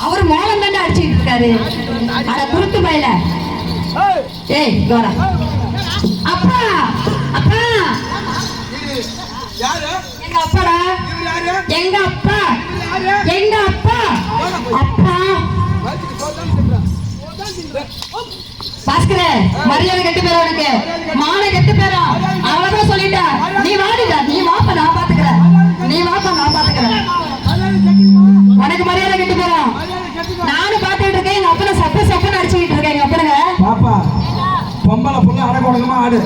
அவர் மோளம் தானே அடிச்சுட்டு இருக்காரு. அட குருத்து பையல. ஏய் கோரா. அப்பா அப்பா யாரு? எங்க அப்பாடா. எங்க அப்பா. எங்க அப்பா. அப்பா பாஸ்கரே, மரியாதை கெட்டு பேரும் உனக்கு, மான கெட்டு பேரும். அவ்வளவுதான் சொல்லிட்டேன். நீ வாடிடா, நீ வாப்ப, நான் பாத்துக்கிறேன். நீ வாப்ப, நான் பாத்துக்கிறேன். உனக்கு மரியாதை கெட்டு பேரும். நானும் பாத்துக்கிட்டு இருக்கேன். எங்க அப்பனை சப்ப சப்பன்னு அடிச்சுக்கிட்டு இருக்கேன். எங்க அப்பனுங்க பாப்பா பொம்பளை புள்ள அடக்கொடக்கமா ஆடு.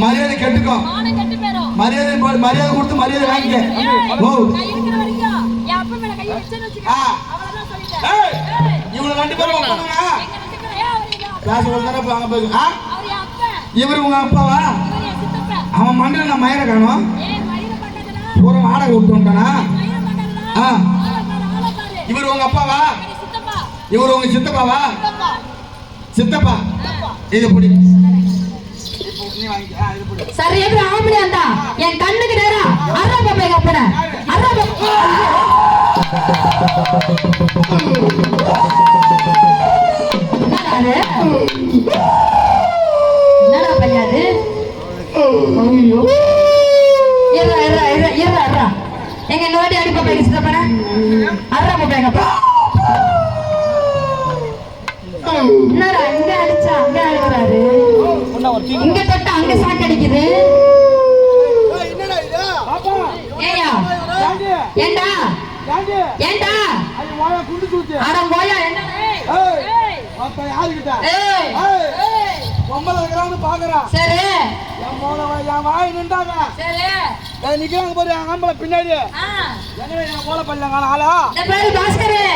மரியாதை கெட்டுக்கோ. மரியாதை மரியாதை கொடுத்து மரியாதை வாங்கிக்க. இவங்க ரெண்டு பேரும் இவரு உங்க அப்பாவா? அவன் மண்டல நான் மயிரை காணும். பூரா வாடகை விட்டு வந்துட்டானா? இவரு உங்க அப்பாவா? இவரு உங்க சித்தப்பாவா? சித்தப்பா. இது புடி. சரி எப்படி ஆம்பளை அந்த என் கண்ணுக்கு நேரா அரா பாப்பா எங்க அப்பன அரா பாப்பா. என்னடா பையாது? ஐயோ ஏறா ஏறா ஏறா ஏறா அரா எங்க நோடி அடி பாப்பா எங்க சித்தப்பன அரா பாப்பா எங்க அப்பா. என்னடா இங்க அடிச்சா அங்க அழுகுறாரு, இங்க தொட்ட அங்க சாக்கு அடிக்குது. ஏயா ஏண்டா ஏண்டா அட போயா என்ன சரி என் வாய் நின்றாங்க. நிக்கிறாங்க பாரு என் ஆம்பளை பின்னாடி. போல பண்ணாங்க ஆளா பாஸ்கரே.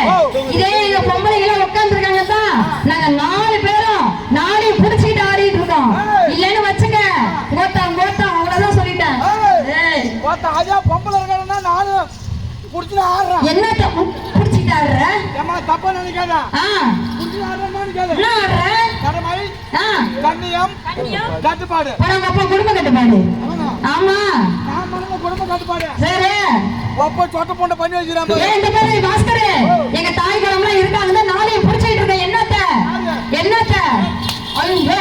இதே எங்க பொம்பளைங்க உட்கார்ந்து இருக்காங்க தான். நாங்க 4 பேரும் 4 புடிச்சிட்டு ஆடிட்டு இருக்கோம். இல்லன்னு வச்சுங்க கோத்தம் கோத்தம் அவ்வளவுதான் சொல்லிட்டேன். அதே பொம்பளை இருக்காங்கன்னா நானும் புடிச்சிட்டு ஆடுறேன். என்னத்த புடிச்சிட்டு ஆடுற? ஏமா தப்பா நினைக்காத. புடிச்சிட்டு ஆடுறேன்னு கேளு. என்ன ஆடுற? கடமை கண்ணியம் கட்டுப்பாடு. உங்க அப்பா குடும்ப கட்டுப்பாடு. ஆமா நான் மனங்க குடும்ப கட்டுப்பாடு. சரி ஒப்ப சொட்ட போண்ட பண்ணி வச்சிராம. ஏய் இந்த பாரு பாஸ்கரே, எங்க தாய் குலம்லாம் இருக்காங்க. 4 புடிச்சிட்டு இருக்க. என்னத்த என்னத்த ஐயோ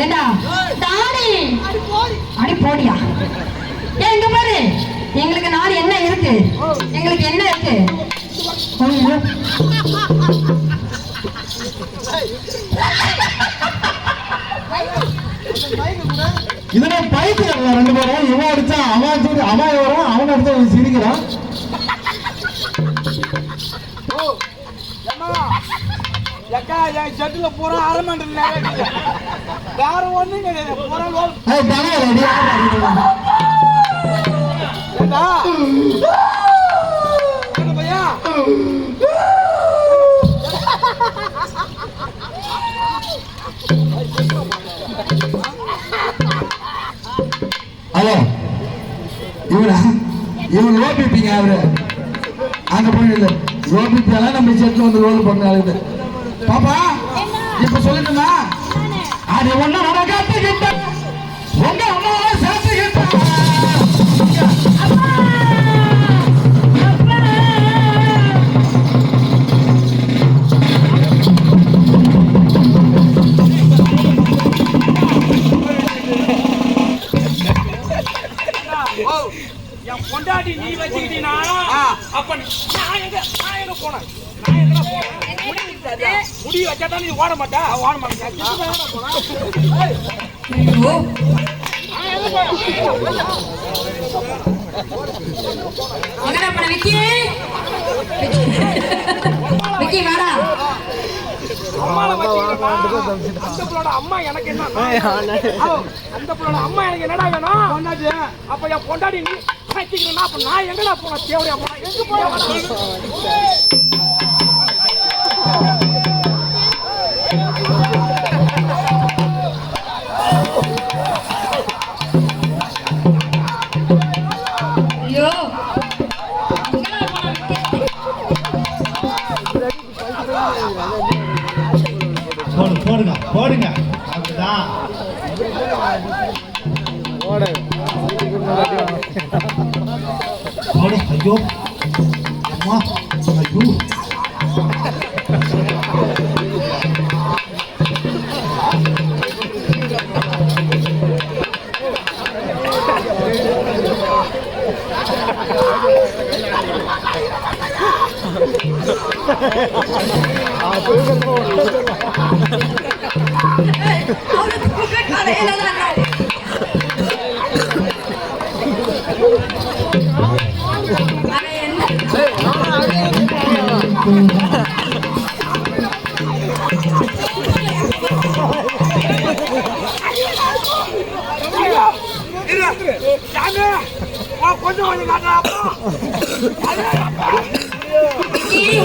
ஏண்டா தாடி அடி போடியா. ஏய் இங்க பாரு, எங்களுக்கு 4 என்ன இருக்கு? எங்களுக்கு என்ன இருக்கு? இதுல பைக்கு 2 பேரும். இவன் அடிச்சா அவன் சரி, அவன் வரும், அவன் அடிச்சா அவன் சிரிக்கிறான். என் செட்டுல பூரா அரமண்டல் வேற ஒண்ணும் கிடையாது. பையா ஹலோ இவன் லோபிப்பீங்க. அவரு அங்க போய் இல்லை லோபிப்பியெல்லாம் நம்ம செட்ல வந்து ரோல் பண்ண பாப்பா. இப்ப சொல்லிட்டுமா அது ஒண்ணு நடக்காத்துக்கிட்ட உங்க அம்மாவை சேர்த்துக்கிட்ட கொண்டாடி நீ வச்சுக்கிட்டீனா அப்ப நான் எங்க போனேன்? முடி வச்சாதான் நீ ஓட மாட்டா. ஓட மாட்டேன். அம்மா எனக்கு என்ன? அந்த பிள்ளோட அம்மா எனக்கு என்னடா வேணும்? அப்ப என் பொண்டாடி நீ வச்சுக்கிறேன்னா அப்ப நான் எங்கடா போன? தேவையா போனா எங்க போய? போடுங்க போடுங்க அப்படிதான் போடு. ஐயோ அம்மா ஐயோ கொஞ்சம் கொஞ்சம் காட்டுறா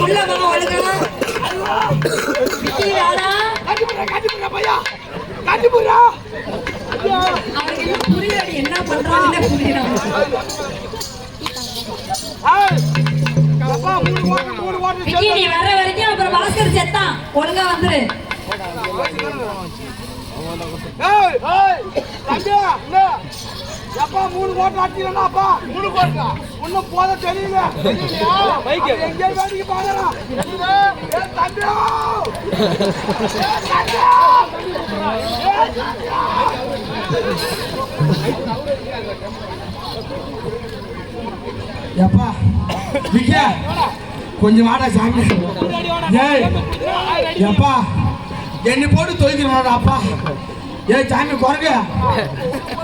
உள்ள ஒழுங்கா பையா காட்டி போறா அவருக்கு புரியல என்ன பண்றான்னு புரியல நீ வர வரைக்கும் அப்புறம் பாஸ்கர் செத்தான் ஒழுங்கா வந்துரு எப்பா 3 கோட்டை அடிக்கிறா அப்பா 3 கோட்டா ஒன்னும் போத தெரியல எங்கே வேடிக்கை பாருடா எப்பா விக்கா கொஞ்சம் வாடா சாமி ஏய் எப்பா என்னை போட்டு தொலைக்கிறோட அப்பா ஏய் சாமி குறைங்க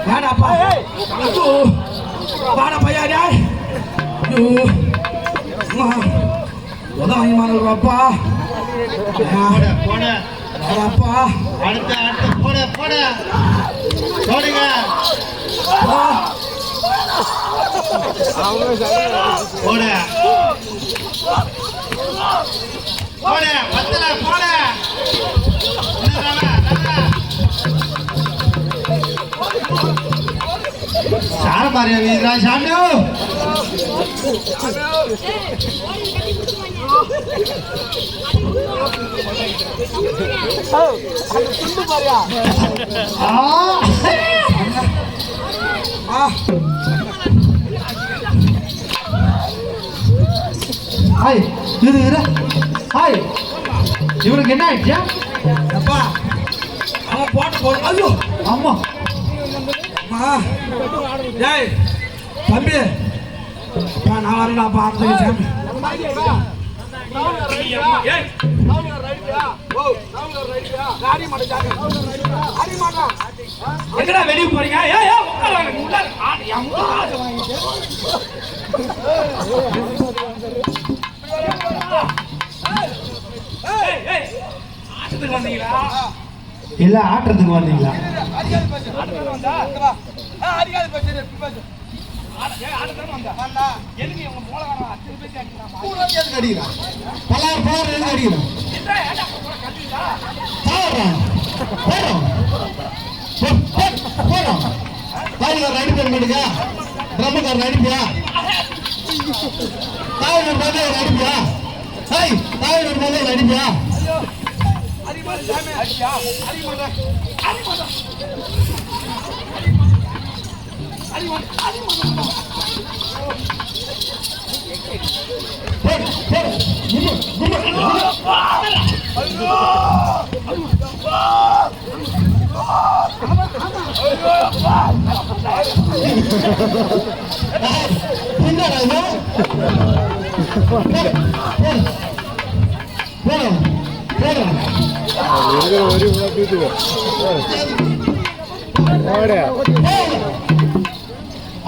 வாடாப்பா வாடா பையா டேய் உதவி மாறப்பா வாடாப்பா அடுத்த போட போடுங்க போட பத்தல போட சார பாரு வீரா சாமி ஹாய் இரு ஹாய் இவனுக்கு என்ன ஆயிடுச்சு அப்பா அவன் போட்டு ஐயோ ஆமா ஏய் தம்பி அப்பா நான் வரேன்டா பார்த்து சாமி எங்கடா வெளியே போறீங்க இல்ல ஆட்டுறதுக்கு வந்தீங்களா பிரம்மக்காரன் அடிப்பியா அடிப்பியா அடிப்பியா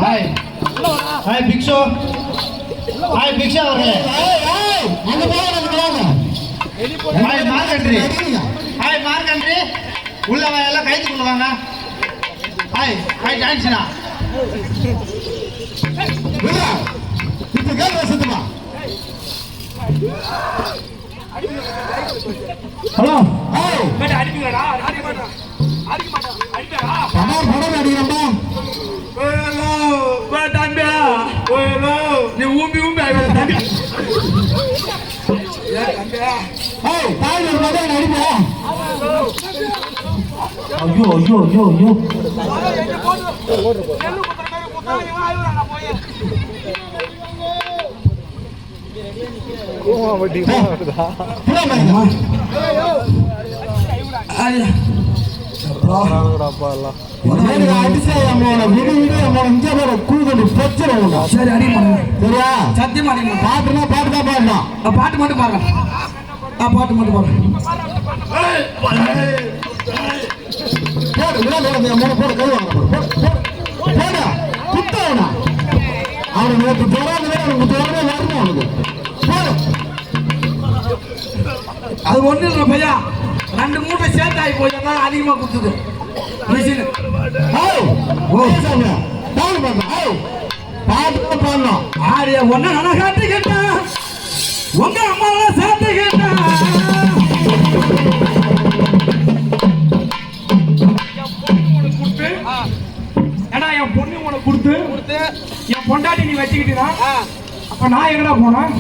ஹாய் ஹாய் பிக்ஷோ ஹாய் பிக்ஷா அவர்களே ஹாய் மார்கண்ட்ரி ஹாய் மார்கண்ட்ரி உள்ள எல்லாம் கைது கொள்ளுவாங்க ஹாய் ஹாய் டான்ஸ்னா இப்ப கேள்வி வசத்துமா ஹலோ அடிப்பீங்களா அடிக்க மாட்டான் அடிப்பா படம் அடிக்கிறப்பா நீ ஊம்பி ஊம்பி தம்பி ஐயோ ஐயோ ஐயோ ஐயோ புறாமையா? ஐயா. உனக்கு அதிசயம் அம்மா, விடு விடு அம்மா, இங்கே பாரு, கூதல் பிரச்சனை உண்டு. சரி அடி பண்ணுங்க. சரியா? சத்தியமா அடி பண்ணுங்க. பாட்டுனா பாட்டு தான் பாடணும். பாட்டு மட்டும் பாருங்க. பாட்டு மட்டும் பாருங்க. போடு, விடாத, விடாத, போடு, கை வாங்க, போடு, குத்தவனா. அவனுக்கு நேற்று தொடர்ந்து அவனுக்கு தொடர்ந்து வரணும் அவனுக்கு. போடு. அது ஒண்ணு இல்ல பையா, 2 மூட்டை சேர்த்து ஆகி போய் தான் அதிகமா கொடுத்தது மிஷின். பாட்டு பாடணும். ஆரிய ஒன்ன நான் காட்டுக்கிட்டேன், உங்க அம்மாவை சேர்த்துக்கிட்டேன். என் பொண்ணு உனக்கு கொடுத்து என் பொண்டாட்டி நீ வச்சுக்கிட்டீனா அப்ப நான் எங்கடா போனேன்?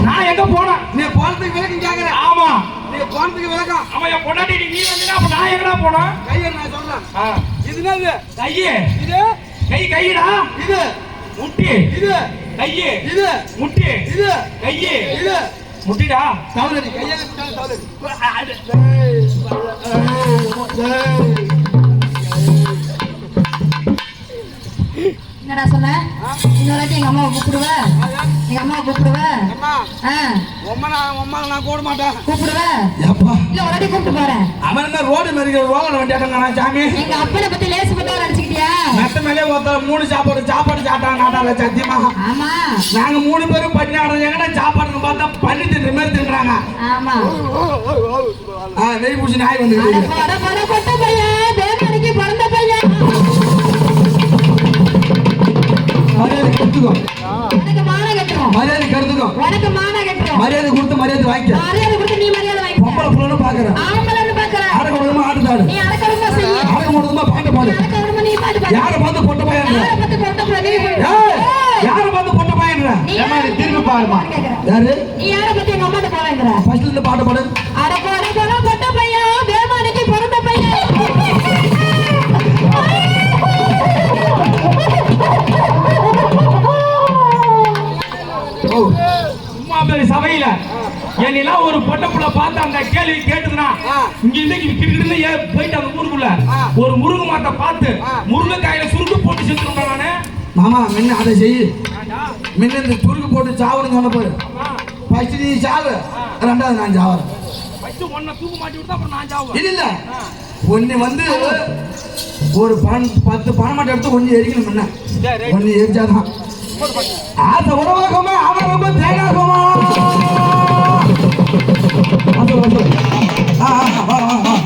நான் எங்க போனேன்? நீ போனதுக்கு விளக்கம் கேக்குற. ஆமா, நீ போனதுக்கு விளக்கம். அவன் என் பொண்டாட்டி நீ வந்தீனா அப்ப நான் எங்கடா போனேன்? கையை நான் சொல்றேன். இது என்னது? கையே இது கைடா. இது முட்டி. இது கையே. இது முட்டி. இது கையே. இது முட்டிடா. தவளடி கையால குத்தால தவளடி. என்னடா சொன்ன? இன்னொரு வாட்டி எங்க அம்மாவை கூப்பிடுவ? எங்க அம்மாவை கூப்பிடுவ? அம்மா ஆ, நான் கூட மாட்டேன். கூப்பிடுவ? ஏப்பா, இல்ல ஒரு வாட்டி கூப்பிட்டு போறேன். அவன் என்ன ரோடு மாதிரி ரோகன வண்டியாட்டாங்க சாமி. எங்க அப்பனை பத்தி லேசு பத்தா நினைச்சுக்கிட்டியா? மெத்த மேலே ஒருத்தர் 3 சாப்பாடு சாப்பிட்டாங்க நாட்டால சத்தியமா. ஆமா நாங்க 3 பேரும் பண்ணி ஆடுறது எங்கடா சாப்பாடுன்னு பார்த்தா பண்ணி தின்ற மாதிரி தின்றாங்க. ஆமா. வெய் பூசி நாய் வந்து அட போட போட பொட்ட பையன், தேவனுக்கு பிறந்த பையன். மரியாதை கெடுத்துக்கோ, உனக்கு மானம் கட்டுறோம். மரியாதை கெடுத்துக்கோ, உனக்கு மானம் கட்டுறோம். மரியாதை கொடுத்து மரியாதை வாங்கிக்க. மரியாதை கொடுத்து நீ மரியாதை வாங்கிக்க. பொம்பளை புள்ளன்னு பாக்குறேன். ஆம்பளைன்னு பாக்குற. அடக்க முடியுமா ஆட்டுதாடு, நீ அடக்கணுமா செய்ய. அடக்க முடியுமா பாட்டு பாடு. அடக்கணுமா நீ பாட்டு பாடு. யாரை பார்த்து பொட்ட பையன்? யாரை பத்தி பொட்ட பையன்? நீ பாடு. ஏய், யாரை பார்த்து பொட்ட பையன்? நீ யாரை திரும்பி பாருமா. கேக்குற? யாரு? நீ யாரை பத்தி எங்க அம்மாட்ட போவேங்கிற? ஃபர்ஸ்ட்ல இருந்து பாட்டு பாடு. அட போட போட பொட்ட பையன், தேவனுக்கு பிறந்த பையன். ஓ, சும்மா பேரு சபையில என்னெல்லாம் ஒரு பொட்ட புள்ள பார்த்து அந்த கேள்வி கேட்டுதுன்னா இங்க இருந்து கிட்ட போயிட்டு அந்த ஊருக்குள்ள ஒரு முருங்கை மாட்டை பார்த்து முருங்கைக்காயில சுருக்கு போட்டு செத்துருப்பேன் நானு. மாமா முன்ன அதை செய்யு. முன்ன இந்த சுருக்கு போட்டு சாவணும்னு சொன்ன பாரு. ஃபர்ஸ்ட் நீ சாவு, ரெண்டாவது நான் சாவறேன். ஃபர்ஸ்ட் ஒன்ன தூக்கு மாட்டி விட்டா அப்புறம் நான் ஜாவுவேன். இல்ல இல்ல, ஒன்னு வந்து ஒரு 10 பணம் மட்டும் எடுத்து கொஞ்சம் எரிக்கணும். முன்ன ஒன்னு எரிச்சாதான் ஆசை உறவாகுமா, அவன் ரொம்ப தேனாகுமா.